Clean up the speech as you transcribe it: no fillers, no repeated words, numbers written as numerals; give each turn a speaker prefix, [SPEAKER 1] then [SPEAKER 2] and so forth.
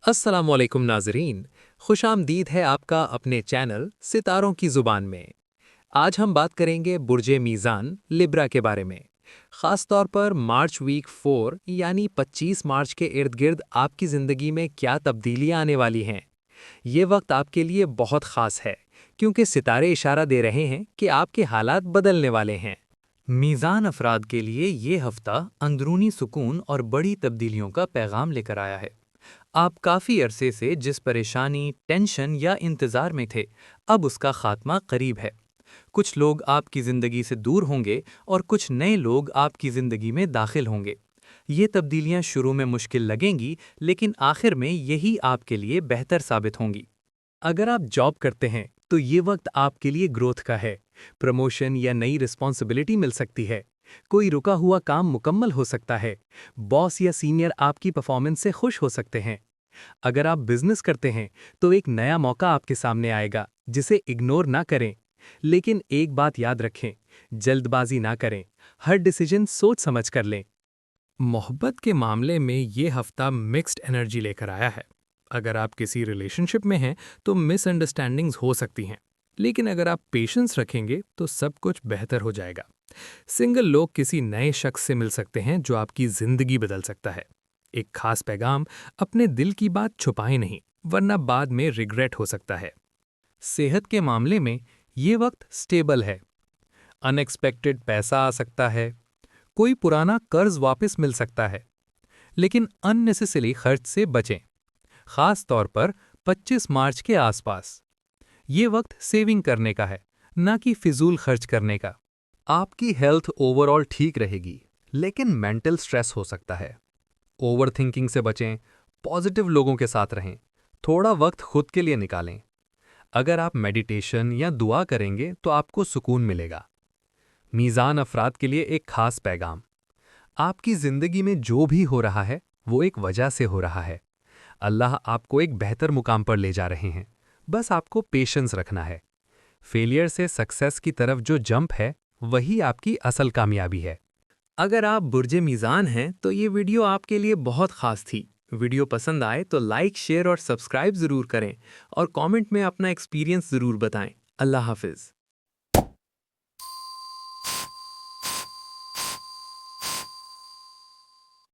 [SPEAKER 1] अस्सलामुअलैकुम नाजरीन, खुशामदीद है आपका अपने चैनल सितारों की ज़ुबान में। आज हम बात करेंगे बुर्जे मीज़ान लिब्रा के बारे में। ख़ास तौर पर मार्च वीक 4 यानी 25 मार्च के इर्द गिर्द आपकी ज़िंदगी में क्या तब्दीलियां आने वाली हैं। ये वक्त आपके लिए बहुत ख़ास है, क्योंकि सितारे इशारा दे रहे हैं कि आपके हालात बदलने वाले हैं।
[SPEAKER 2] मीज़ान अफराद के लिए ये हफ्ता अंदरूनी सुकून और बड़ी तब्दीलियों का पैगाम लेकर आया है। आप काफ़ी अरसे से जिस परेशानी, टेंशन या इंतज़ार में थे, अब उसका खात्मा करीब है। कुछ लोग आपकी ज़िंदगी से दूर होंगे और कुछ नए लोग आपकी ज़िंदगी में दाखिल होंगे। ये तब्दीलियां शुरू में मुश्किल लगेंगी, लेकिन आखिर में यही आपके लिए बेहतर साबित होंगी।
[SPEAKER 1] अगर आप जॉब करते हैं तो ये वक्त आपके लिए ग्रोथ का है। प्रमोशन या नई रिस्पॉन्सिबिलिटी मिल सकती है। कोई रुका हुआ काम मुकम्मल हो सकता है। बॉस या सीनियर आपकी परफॉर्मेंस से खुश हो सकते हैं। अगर आप बिजनेस करते हैं तो एक नया मौका आपके सामने आएगा, जिसे इग्नोर ना करें। लेकिन एक बात याद रखें, जल्दबाजी ना करें। हर डिसीजन सोच समझ कर लें। मोहब्बत के मामले में ये हफ्ता मिक्स्ड एनर्जी लेकर आया है। अगर आप किसी रिलेशनशिप में हैं तो मिसअंडरस्टैंडिंग्स हो सकती हैं, लेकिन अगर आप पेशेंस रखेंगे तो सब कुछ बेहतर हो जाएगा। सिंगल लोग किसी नए शख्स से मिल सकते हैं जो आपकी जिंदगी बदल सकता है। एक खास पैगाम, अपने दिल की बात छुपाएं नहीं, वरना बाद में रिग्रेट हो सकता है।
[SPEAKER 2] सेहत के मामले में ये वक्त स्टेबल है। अनएक्सपेक्टेड पैसा आ सकता है, कोई पुराना कर्ज वापस मिल सकता है, लेकिन अननेसेसरी खर्च से बचें, खास तौर पर 25 मार्च के आसपास। ये वक्त सेविंग करने का है, ना कि फिजूल खर्च करने का।
[SPEAKER 3] आपकी हेल्थ ओवरऑल ठीक रहेगी, लेकिन मेंटल स्ट्रेस हो सकता है। ओवर थिंकिंग से बचें, पॉजिटिव लोगों के साथ रहें, थोड़ा वक्त खुद के लिए निकालें। अगर आप मेडिटेशन या दुआ करेंगे तो आपको सुकून मिलेगा। मीज़ान अफराद के लिए एक खास पैगाम, आपकी ज़िंदगी में जो भी हो रहा है वो एक वजह से हो रहा है। अल्लाह आपको एक बेहतर मुकाम पर ले जा रहे हैं, बस आपको पेशेंस रखना है। फेलियर से सक्सेस की तरफ जो जंप है, वही आपकी असल कामयाबी है।
[SPEAKER 1] अगर आप बुर्जे मीज़ान हैं तो ये वीडियो आपके लिए बहुत ख़ास थी। वीडियो पसंद आए तो लाइक, शेयर और सब्सक्राइब ज़रूर करें और कमेंट में अपना एक्सपीरियंस ज़रूर बताएं। अल्लाह हाफ़िज़।